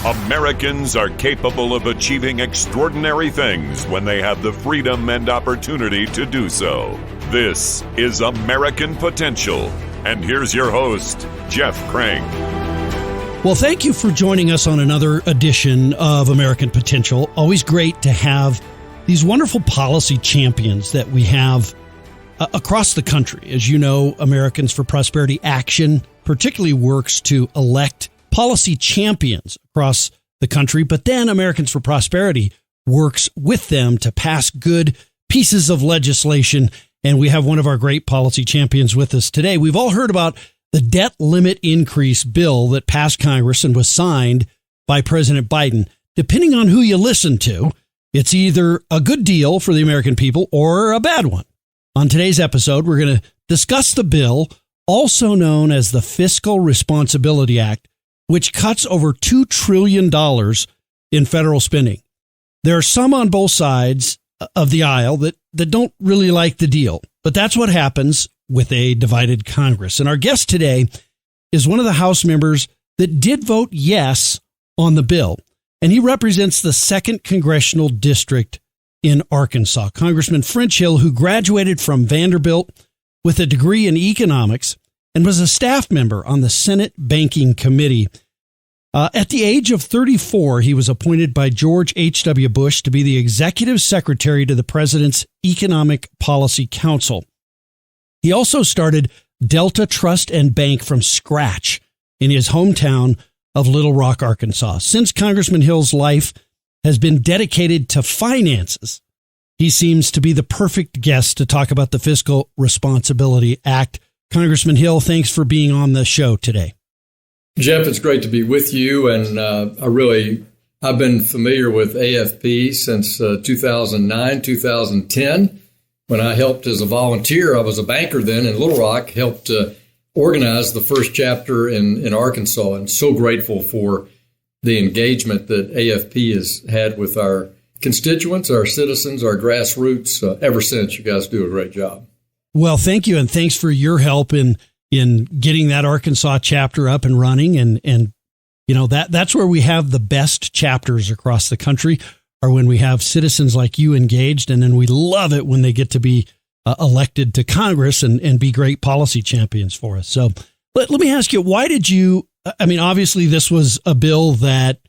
Americans are capable of achieving extraordinary things when they have the freedom and opportunity to do so. This is American Potential. And here's your host, Jeff Crank. Well, thank you for joining us on another edition of American Potential. Always great to have these wonderful policy champions that we have across the country. As you know, Americans for Prosperity Action particularly works to elect policy champions across the country, but then Americans for Prosperity works with them to pass good pieces of legislation. And we have one of our great policy champions with us today. We've all heard about the debt limit increase bill that passed Congress and was signed by President Biden. Depending on who you listen to, it's either a good deal for the American people or a bad one. On today's episode, we're going to discuss the bill, also known as the Fiscal Responsibility Act, which cuts over $2 trillion in federal spending. There are some on both sides of the aisle that don't really like the deal, but that's what happens with a divided Congress. And our guest today is one of the House members that did vote yes on the bill, and he represents the 2nd Congressional District in Arkansas. Congressman French Hill, who graduated from Vanderbilt with a degree in economics and was a staff member on the Senate Banking Committee. At the age of 34, he was appointed by George H.W. Bush to be the executive secretary to the president's Economic Policy Council. He also started Delta Trust and Bank from scratch in his hometown of Little Rock, Arkansas. Since Congressman Hill's life has been dedicated to finances, he seems to be the perfect guest to talk about the Fiscal Responsibility Act. Congressman Hill, thanks for being on the show today. Jeff, it's great to be with you. And I've been familiar with AFP since 2009, 2010, when I helped as a volunteer. I was a banker then in Little Rock, helped organize the first chapter in Arkansas, and so grateful for the engagement that AFP has had with our constituents, our citizens, our grassroots ever since. You guys do a great job. Well, thank you, and thanks for your help in getting that Arkansas chapter up and running. And you know, that's where we have the best chapters across the country, are when we have citizens like you engaged, and then we love it when they get to be elected to Congress and be great policy champions for us. So let me ask you, why did you, I mean, obviously this was a bill that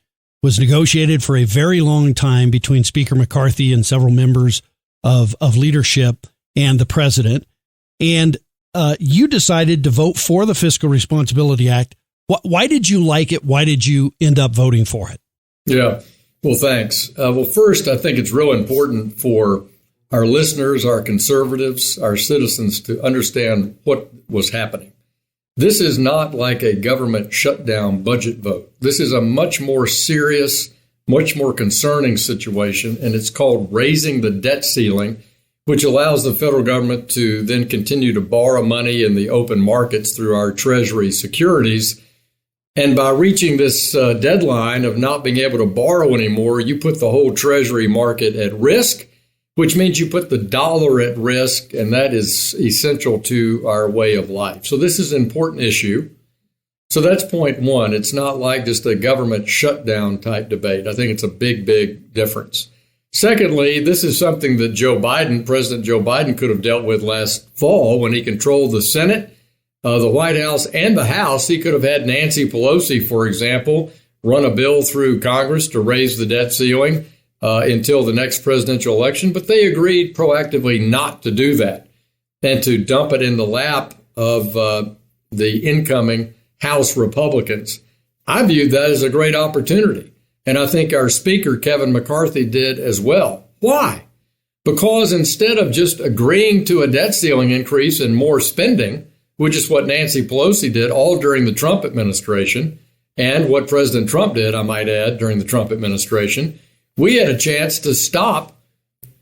was negotiated for a very long time between Speaker McCarthy and several members of leadership and the president. And you decided to vote for the Fiscal Responsibility Act. Why did you like it? Why did you end up voting for it? Yeah, well, thanks. Well, first, I think it's real important for our listeners, our conservatives, our citizens to understand what was happening. This is not like a government shutdown budget vote. This is a much more serious, much more concerning situation, and it's called raising the debt ceiling, which allows the federal government to then continue to borrow money in the open markets through our Treasury securities. And by reaching this deadline of not being able to borrow anymore, you put the whole Treasury market at risk, which means you put the dollar at risk, and that is essential to our way of life. So this is an important issue. So that's point one. It's not like just a government shutdown type debate. I think it's a big, big difference. Secondly, this is something that President Joe Biden could have dealt with last fall when he controlled the Senate, the White House, and the House. He could have had Nancy Pelosi, for example, run a bill through Congress to raise the debt ceiling until the next presidential election. But they agreed proactively not to do that and to dump it in the lap of the incoming House Republicans. I viewed that as a great opportunity. And I think our Speaker, Kevin McCarthy, did as well. Why? Because instead of just agreeing to a debt ceiling increase and more spending, which is what Nancy Pelosi did all during the Trump administration, and what President Trump did, I might add, during the Trump administration, we had a chance to stop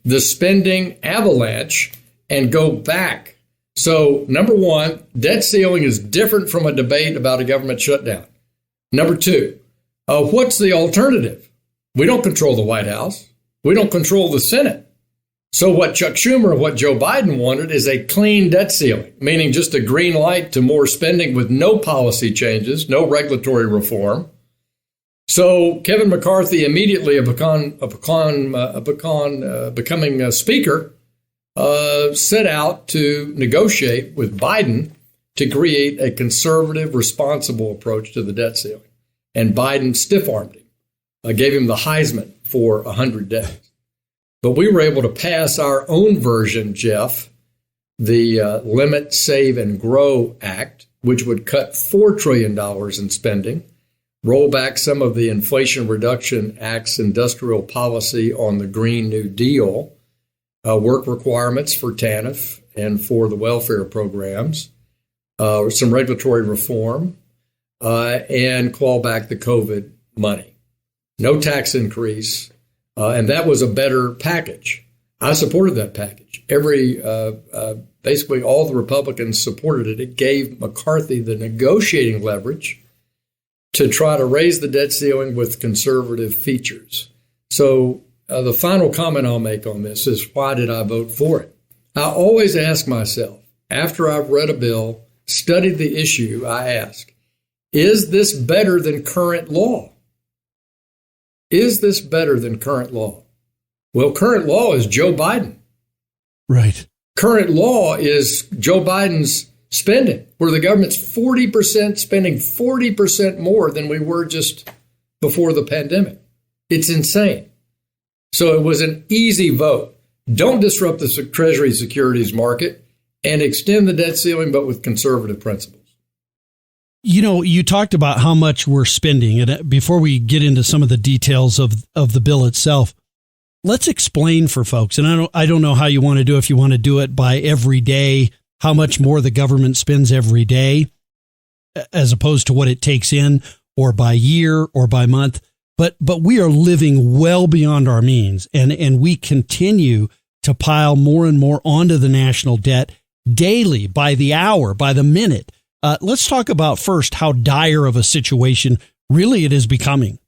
the spending avalanche and go back. So, number one, debt ceiling is different from a debate about a government shutdown. Number two, what's the alternative? We don't control the White House. We don't control the Senate. So what Chuck Schumer and what Joe Biden wanted is a clean debt ceiling, meaning just a green light to more spending with no policy changes, no regulatory reform. So Kevin McCarthy, immediately becoming a speaker, set out to negotiate with Biden to create a conservative, responsible approach to the debt ceiling. And Biden stiff-armed him, gave him the Heisman for 100 days. But we were able to pass our own version, Jeff, the Limit, Save, and Grow Act, which would cut $4 trillion in spending, roll back some of the Inflation Reduction Act's industrial policy on the Green New Deal, work requirements for TANF and for the welfare programs, some regulatory reform, and claw back the COVID money. No tax increase, and that was a better package. I supported that package. Basically all the Republicans supported it. It gave McCarthy the negotiating leverage to try to raise the debt ceiling with conservative features. So the final comment I'll make on this is, why did I vote for it? I always ask myself, after I've read a bill, studied the issue, I ask, is this better than current law? Is this better than current law? Well, current law is Joe Biden. Right. Current law is Joe Biden's spending, where the government's 40% spending 40% more than we were just before the pandemic. It's insane. So it was an easy vote. Don't disrupt the Treasury securities market and extend the debt ceiling, but with conservative principles. You know, you talked about how much we're spending, and before we get into some of the details of the bill itself, let's explain for folks. And I don't know how you want to do it, if you want to do it by every day, how much more the government spends every day, as opposed to what it takes in, or by year or by month. But we are living well beyond our means, and we continue to pile more and more onto the national debt daily, by the hour, by the minute. Let's talk about first how dire of a situation really it is becoming.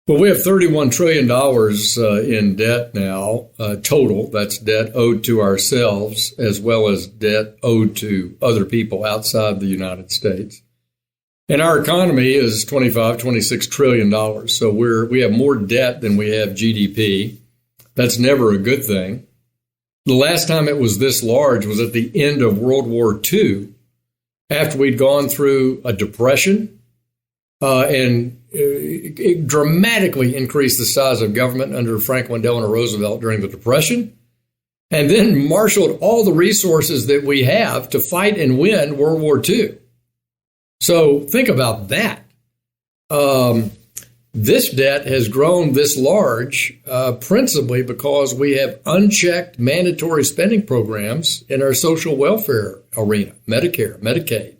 Well, we have $31 trillion in debt now, total. That's debt owed to ourselves, as well as debt owed to other people outside the United States. And our economy is $26 trillion. So we have more debt than we have GDP. That's never a good thing. The last time it was this large was at the end of World War II, after we'd gone through a depression, and it dramatically increased the size of government under Franklin Delano Roosevelt during the Depression, and then marshaled all the resources that we have to fight and win World War II. So think about that. This debt has grown this large principally because we have unchecked mandatory spending programs in our social welfare arena, Medicare, Medicaid,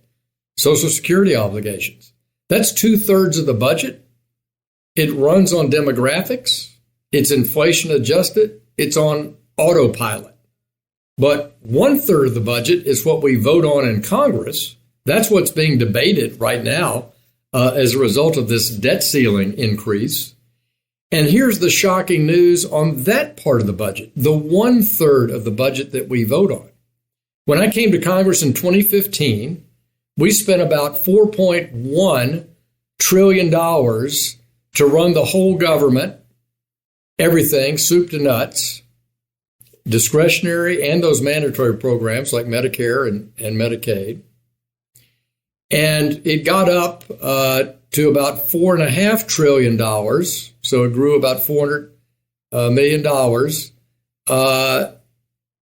Social Security obligations. That's 2/3 of the budget. It runs on demographics. It's inflation adjusted. It's on autopilot. But 1/3 of the budget is what we vote on in Congress. That's what's being debated right now as a result of this debt ceiling increase. And here's the shocking news on that part of the budget, the 1/3 of the budget that we vote on. When I came to Congress in 2015, we spent about $4.1 trillion to run the whole government, everything, soup to nuts, discretionary and those mandatory programs like Medicare and Medicaid. And it got up to about $4.5 trillion, so it grew about $400 million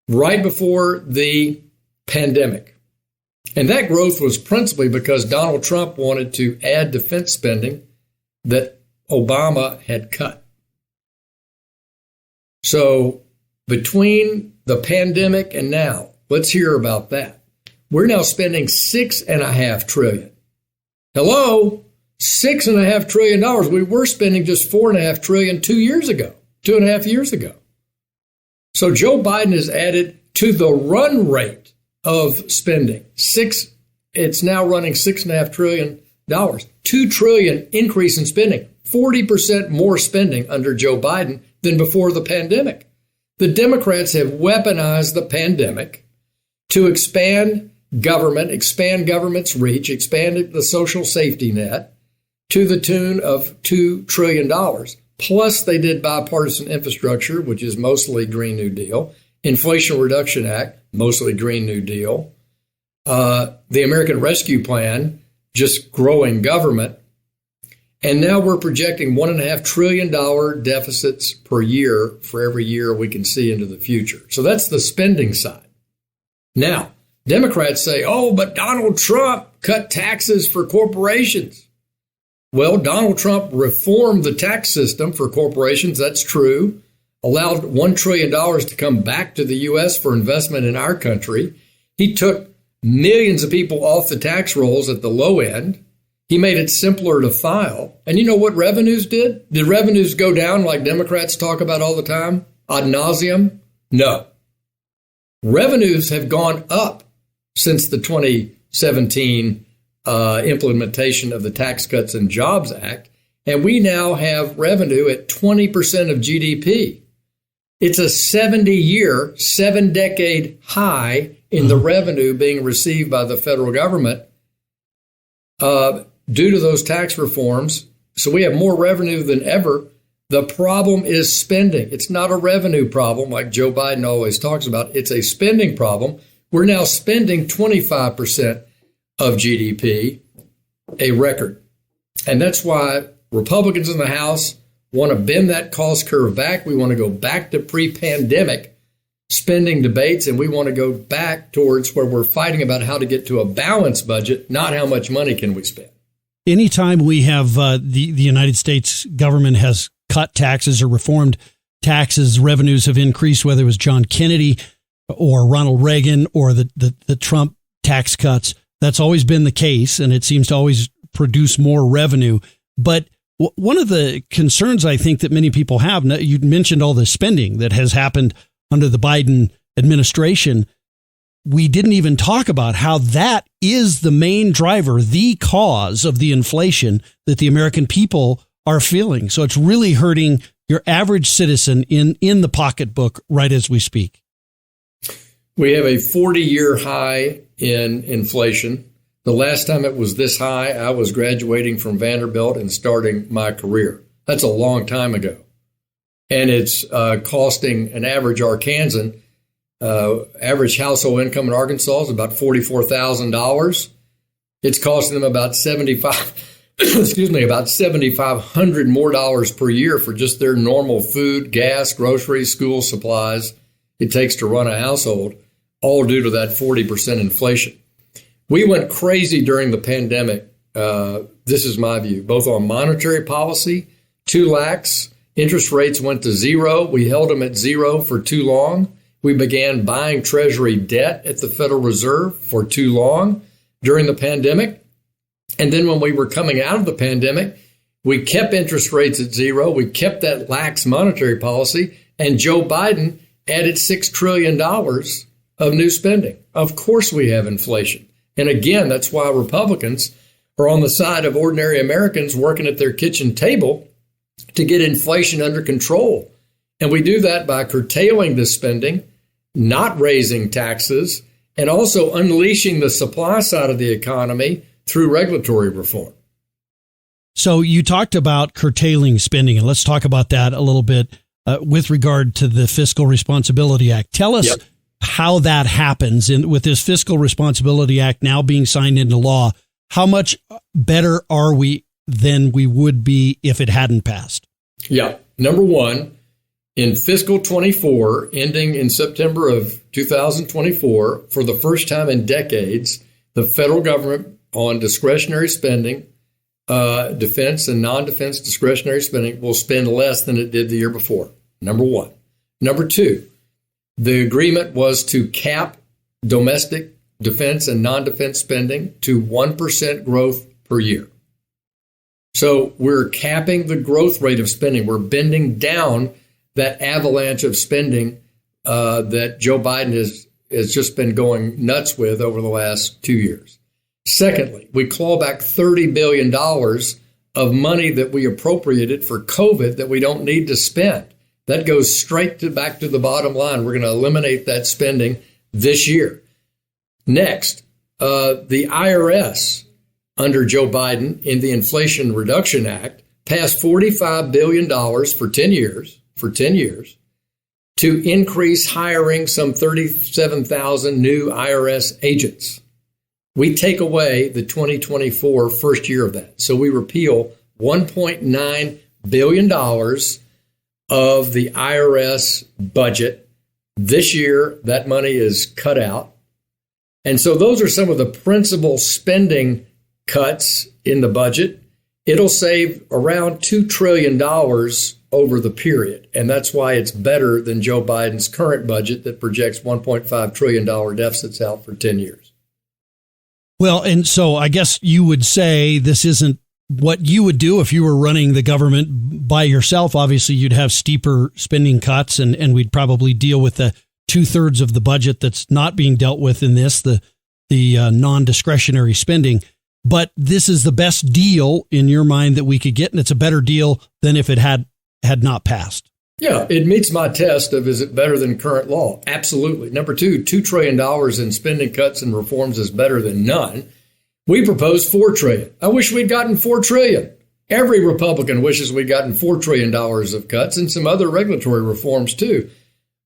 right before the pandemic. And that growth was principally because Donald Trump wanted to add defense spending that Obama had cut. So between the pandemic and now, let's hear about that. We're now spending $6.5 trillion. Hello? $6.5 trillion. We were spending just $4.5 trillion 2 years ago, 2.5 years ago. So Joe Biden has added to the run rate of spending. It's now running $6.5 trillion. $2 trillion increase in spending. 40% more spending under Joe Biden than before the pandemic. The Democrats have weaponized the pandemic to expand government's reach, expand the social safety net, to the tune of $2 trillion. Plus, they did bipartisan infrastructure, which is mostly Green New Deal, Inflation Reduction Act, mostly Green New Deal, the American Rescue Plan, just growing government. And now we're projecting $1.5 trillion deficits per year for every year we can see into the future. So that's the spending side. Now, Democrats say, oh, but Donald Trump cut taxes for corporations. Well, Donald Trump reformed the tax system for corporations. That's true. Allowed $1 trillion to come back to the U.S. for investment in our country. He took millions of people off the tax rolls at the low end. He made it simpler to file. And you know what revenues did? Did revenues go down like Democrats talk about all the time, ad nauseum? No. Revenues have gone up since the 2017 implementation of the Tax Cuts and Jobs Act, and we now have revenue at 20% of GDP. It's a 70-year, 7-decade high in the revenue being received by the federal government due to those tax reforms. So we have more revenue than ever. The problem is spending. It's not a revenue problem like Joe Biden always talks about. It's a spending problem. We're now spending 25% of GDP, a record. And that's why Republicans in the House want to bend that cost curve back. We want to go back to pre-pandemic spending debates, and we want to go back towards where we're fighting about how to get to a balanced budget, not how much money can we spend. Anytime we have the United States government has cut taxes or reformed taxes, revenues have increased, whether it was John Kennedy or Ronald Reagan or the Trump tax cuts. That's always been the case, and it seems to always produce more revenue. But one of the concerns I think that many people have, you mentioned all the spending that has happened under the Biden administration. We didn't even talk about how that is the main driver, the cause of the inflation that the American people are feeling. So it's really hurting your average citizen in the pocketbook right as we speak. We have a 40-year high in inflation. The last time it was this high, I was graduating from Vanderbilt and starting my career. That's a long time ago. And it's costing an average Arkansan, average household income in Arkansas is about $44,000. It's costing them about $7,500 more dollars per year for just their normal food, gas, groceries, school supplies it takes to run a household, all due to that 40% inflation. We went crazy during the pandemic. This is my view, both on monetary policy, too lax. Interest rates went to zero. We held them at zero for too long. We began buying Treasury debt at the Federal Reserve for too long during the pandemic. And then when we were coming out of the pandemic, we kept interest rates at zero. We kept that lax monetary policy. And Joe Biden added $6 trillion of new spending. Of course we have inflation. And again, that's why Republicans are on the side of ordinary Americans working at their kitchen table to get inflation under control. And we do that by curtailing the spending, not raising taxes, and also unleashing the supply side of the economy through regulatory reform. So you talked about curtailing spending, and let's talk about that a little bit with regard to the Fiscal Responsibility Act. Tell us how that happens. And with this Fiscal Responsibility Act now being signed into law, how much better are we than we would be if it hadn't passed? Yeah. Number one, in fiscal 24, ending in September of 2024, for the first time in decades, the federal government on discretionary spending, defense and non-defense discretionary spending, will spend less than it did the year before. Number one. Number two, the agreement was to cap domestic defense and non-defense spending to 1% growth per year. So we're capping the growth rate of spending. We're bending down that avalanche of spending that Joe Biden has just been going nuts with over the last 2 years. Secondly, we claw back $30 billion of money that we appropriated for COVID that we don't need to spend. That goes straight back to the bottom line. We're going to eliminate that spending this year. Next, the IRS under Joe Biden in the Inflation Reduction Act passed $45 billion for 10 years to increase hiring some 37,000 new IRS agents. We take away the 2024 first year of that. So we repeal $1.9 billion of the IRS budget. This year, that money is cut out. And so those are some of the principal spending cuts in the budget. It'll save around $2 trillion over the period. And that's why it's better than Joe Biden's current budget that projects $1.5 trillion deficits out for 10 years. Well, and so I guess you would say this isn't what you would do if you were running the government by yourself. Obviously, you'd have steeper spending cuts, and we'd probably deal with the 2/3 of the budget that's not being dealt with in this, the non-discretionary spending. But this is the best deal in your mind that we could get, and it's a better deal than if it had not passed. Yeah, it meets my test of is it better than current law? Absolutely. Number two, $2 trillion in spending cuts and reforms is better than none. We proposed $4 trillion. I wish we'd gotten $4 trillion. Every Republican wishes we'd gotten $4 trillion of cuts and some other regulatory reforms too.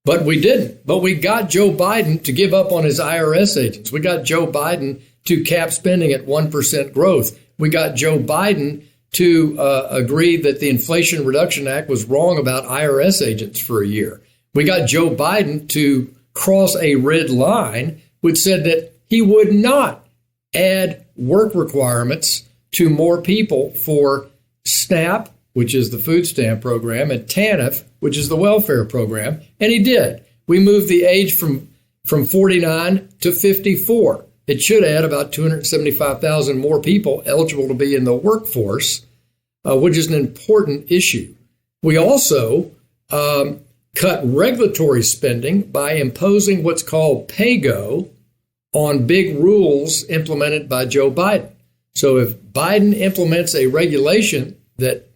But we didn't. But we got Joe Biden to give up on his IRS agents. We got Joe Biden to cap spending at 1% growth. We got Joe Biden to agree that the Inflation Reduction Act was wrong about IRS agents for a year. We got Joe Biden to cross a red line, which said that he would not add work requirements to more people for SNAP, which is the food stamp program, and TANF, which is the welfare program. And he did. We moved the age from 49 to 54. It should add about 275,000 more people eligible to be in the workforce, which is an important issue. We also cut regulatory spending by imposing what's called pay-go on big rules implemented by Joe Biden. So if Biden implements a regulation that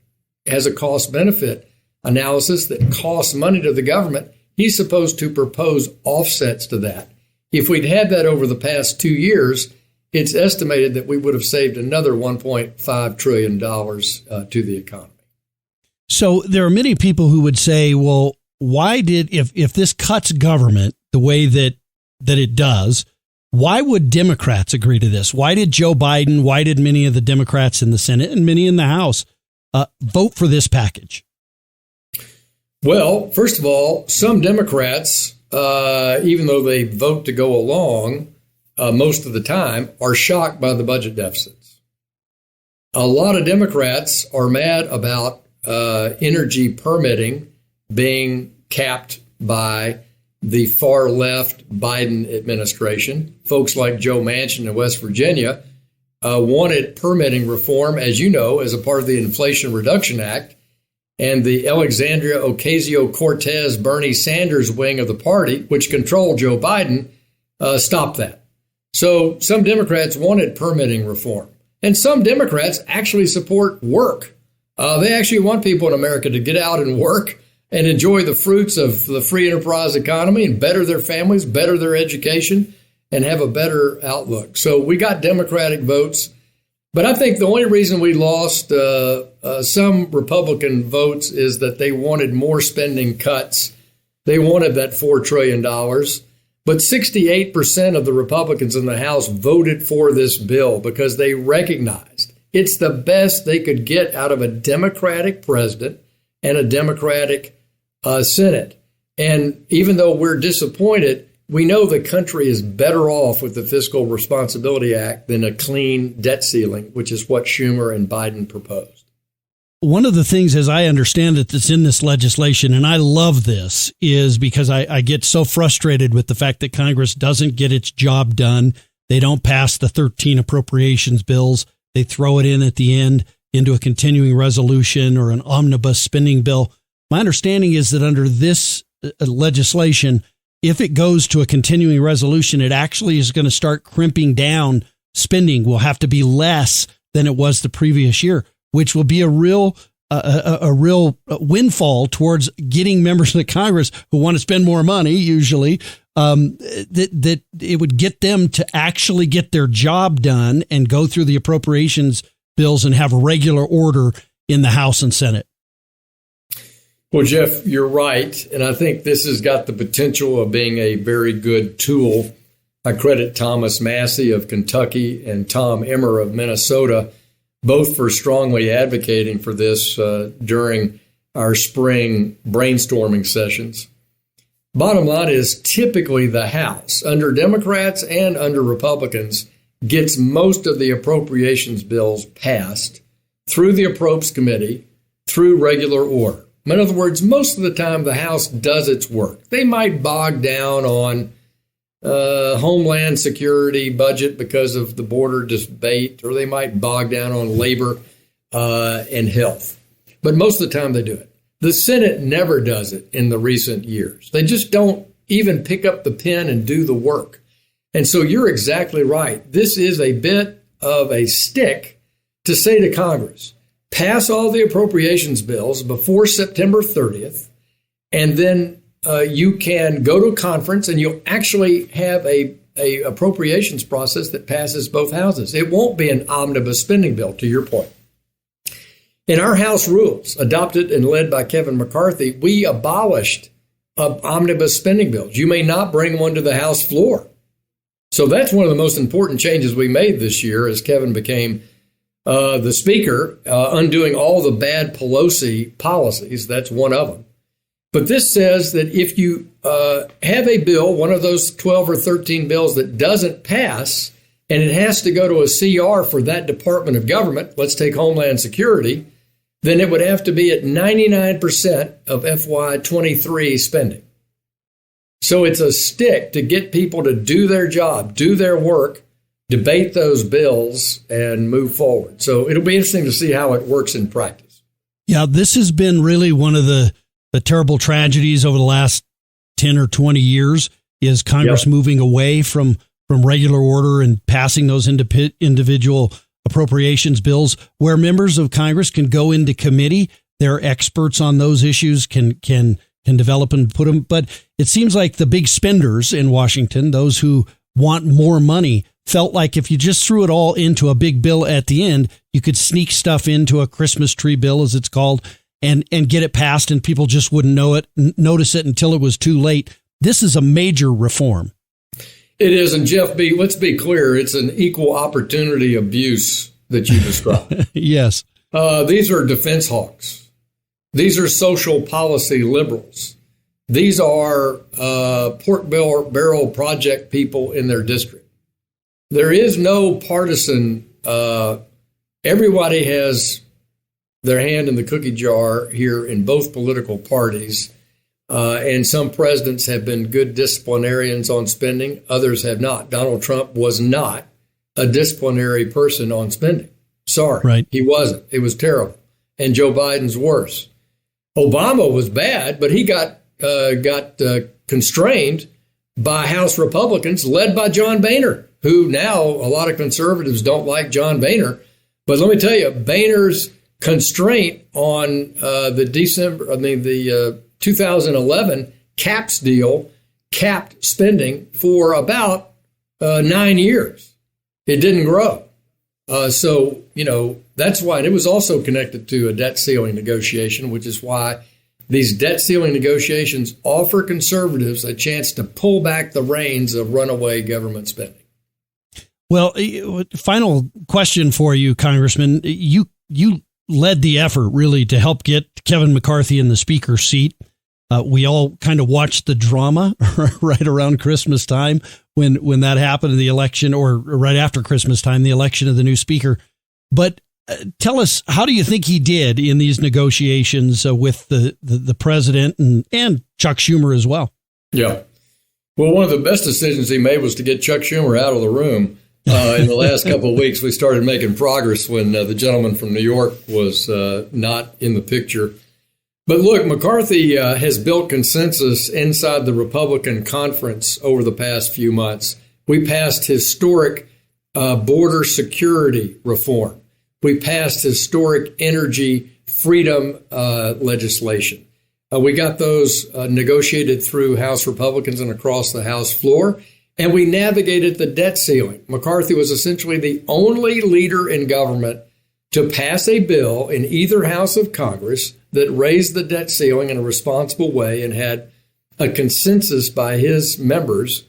has a cost-benefit analysis that costs money to the government, he's supposed to propose offsets to that. If we'd had that over the past 2 years, it's estimated that we would have saved another $1.5 trillion to the economy. So there are many people who would say, well, why did, if this cuts government the way that it does, why would Democrats agree to this? Why did Joe Biden, why did many of the Democrats in the Senate and many in the House vote for this package? Well, first of all, some Democrats, even though they vote to go along most of the time, are shocked by the budget deficits. A lot of Democrats are mad about energy permitting being capped by the far left Biden administration. Folks like Joe Manchin in West Virginia wanted permitting reform, as you know, as a part of the Inflation Reduction Act. And the Alexandria Ocasio-Cortez, Bernie Sanders wing of the party, which controlled Joe Biden, stopped that. So some Democrats wanted permitting reform. And some Democrats actually support work. They actually want people in America to get out and work and enjoy the fruits of the free enterprise economy and better their families, better their education, and have a better outlook. So we got Democratic votes. But I think the only reason we lost some Republican votes is that they wanted more spending cuts. They wanted that $4 trillion. But 68% of the Republicans in the House voted for this bill because they recognized it's the best they could get out of a Democratic president and a Democratic Senate. And even though we're disappointed, we know the country is better off with the Fiscal Responsibility Act than a clean debt ceiling, which is what Schumer and Biden proposed. One of the things, as I understand it, that's in this legislation, and I love this, is because I get so frustrated with the fact that Congress doesn't get its job done. They don't pass the 13 appropriations bills. They throw it in at the end into a continuing resolution or an omnibus spending bill. My understanding is that under this legislation, if it goes to a continuing resolution, it actually is going to start crimping down spending. Will have to be less than it was the previous year, which will be a real a real windfall towards getting members of the Congress who want to spend more money, usually, that it would get them to actually get their job done and go through the appropriations bills and have regular order in the House and Senate. Well, Jeff, you're right. And I think this has got the potential of being a very good tool. I credit Thomas Massey of Kentucky and Tom Emmer of Minnesota, both for strongly advocating for this during our spring brainstorming sessions. Bottom line is typically the House, under Democrats and under Republicans, gets most of the appropriations bills passed through the Appropriations Committee, through regular order. In other words, most of the time the House does its work. They might bog down on Homeland Security budget because of the border debate, or they might bog down on labor and health. But most of the time they do it. The Senate never does it in the recent years. They just don't even pick up the pen and do the work. And so you're exactly right. This is a bit of a stick to say to Congress, pass all the appropriations bills before September 30th, and then you can go to a conference and you'll actually have a appropriations process that passes both houses. It won't be an omnibus spending bill, to your point. In our House rules, adopted and led by Kevin McCarthy, we abolished omnibus spending bills. You may not bring one to the House floor. So that's one of the most important changes we made this year as Kevin became the Speaker, undoing all the bad Pelosi policies. That's one of them. But this says that if you have a bill, one of those 12 or 13 bills that doesn't pass, and it has to go to a CR for that department of government, let's take Homeland Security, then it would have to be at 99% of FY23 spending. So it's a stick to get people to do their job, do their work, debate those bills, and move forward. So it'll be interesting to see how it works in practice. Yeah, this has been really one of the terrible tragedies over the last 10 or 20 years is Congress moving away from regular order and passing those individual appropriations bills where members of Congress can go into committee. They're experts on those issues, can develop and put them. But it seems like the big spenders in Washington, those who want more money, felt like if you just threw it all into a big bill at the end, you could sneak stuff into a Christmas tree bill, as it's called, and get it passed, and people just wouldn't notice it until it was too late. This is a major reform. It is. And Jeff B., let's be clear, it's an equal opportunity abuse that you described. Yes. These are defense hawks. These are social policy liberals. These are pork barrel project people in their district. There is no partisan. Everybody has their hand in the cookie jar here in both political parties. And some presidents have been good disciplinarians on spending. Others have not. Donald Trump was not a disciplinary person on spending. Sorry. Right. He wasn't. It was terrible. And Joe Biden's worse. Obama was bad, but he got constrained by House Republicans led by John Boehner, who now a lot of conservatives don't like John Boehner. But let me tell you, Boehner's constraint on the 2011 CAPS deal capped spending for about 9 years. It didn't grow. So, that's why. And it was also connected to a debt ceiling negotiation, which is why these debt ceiling negotiations offer conservatives a chance to pull back the reins of runaway government spending. Well, final question for you, Congressman. You led the effort really to help get Kevin McCarthy in the speaker's seat. We all kind of watched the drama right around Christmas time when that happened in the election, or right after Christmas time, the election of the new speaker. But tell us, how do you think he did in these negotiations with the president and Chuck Schumer as well? Yeah. Well, one of the best decisions he made was to get Chuck Schumer out of the room. In the last couple of weeks, we started making progress when the gentleman from New York was not in the picture. But look, McCarthy has built consensus inside the Republican conference over the past few months. We passed historic border security reform. We passed historic energy freedom legislation. We got those negotiated through House Republicans and across the House floor, and we navigated the debt ceiling. McCarthy was essentially the only leader in government to pass a bill in either house of Congress that raised the debt ceiling in a responsible way and had a consensus by his members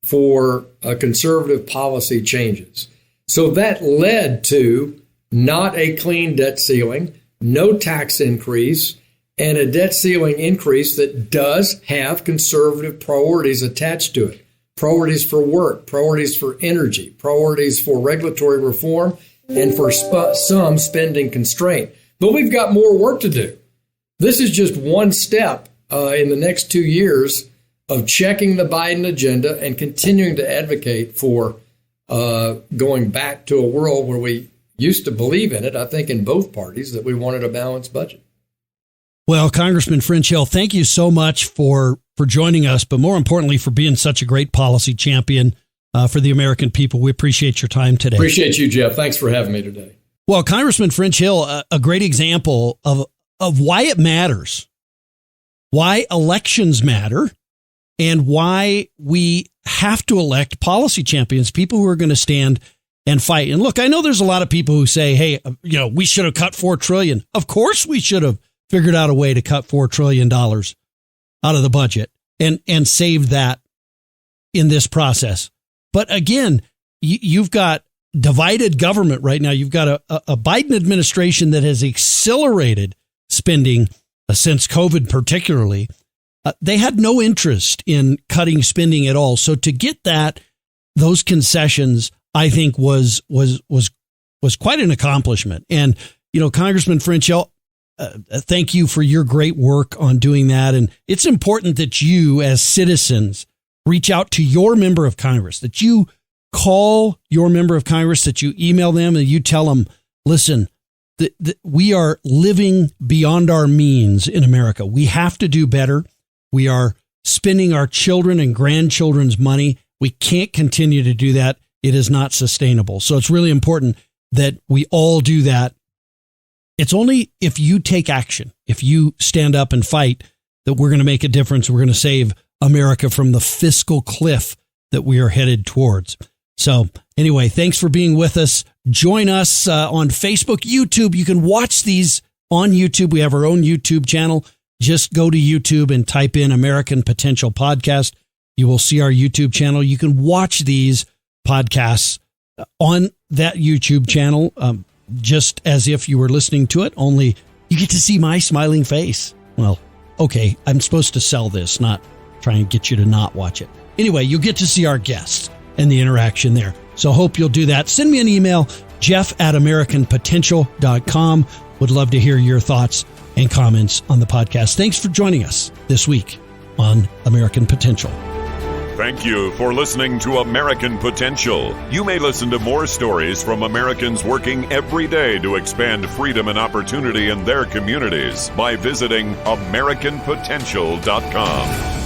for conservative policy changes. So that led to not a clean debt ceiling, no tax increase, and a debt ceiling increase that does have conservative priorities attached to it. Priorities for work, priorities for energy, priorities for regulatory reform, and for some spending constraint. But we've got more work to do. This is just one step in the next 2 years of checking the Biden agenda and continuing to advocate for going back to a world where we used to believe in it, I think in both parties, that we wanted a balanced budget. Well, Congressman French Hill, thank you so much for joining us, but more importantly, for being such a great policy champion for the American people. We appreciate your time today. Appreciate you, Jeff. Thanks for having me today. Well, Congressman French Hill, a great example of why it matters, why elections matter, and why we have to elect policy champions, people who are going to stand and fight. And look, I know there's a lot of people who say, hey, we should have cut $4 trillion. Of course we should have figured out a way to cut $4 trillion out of the budget and save that in this process. But again, you've got divided government right now. You've got a Biden administration that has accelerated spending since COVID, particularly. They had no interest in cutting spending at all. So to get those concessions, I think was quite an accomplishment. And, Congressman French Hill, thank you for your great work on doing that. And it's important that you, as citizens, reach out to your member of Congress, that you call your member of Congress, that you email them and you tell them, listen, we are living beyond our means in America. We have to do better. We are spending our children and grandchildren's money. We can't continue to do that. It is not sustainable. So it's really important that we all do that. It's only if you take action, if you stand up and fight, that we're going to make a difference. We're going to save America from the fiscal cliff that we are headed towards. So anyway, thanks for being with us. Join us on Facebook, YouTube. You can watch these on YouTube. We have our own YouTube channel. Just go to YouTube and type in American Potential Podcast. You will see our YouTube channel. You can watch these podcasts on that YouTube channel, just as if you were listening to it, only you get to see my smiling face. Well, okay, I'm supposed to sell this, not try and get you to not watch it. Anyway, you'll get to see our guests and the interaction there. So hope you'll do that. Send me an email, jeff@americanpotential.com. Would love to hear your thoughts and comments on the podcast. Thanks for joining us this week on American Potential. Thank you for listening to American Potential. You may listen to more stories from Americans working every day to expand freedom and opportunity in their communities by visiting AmericanPotential.com.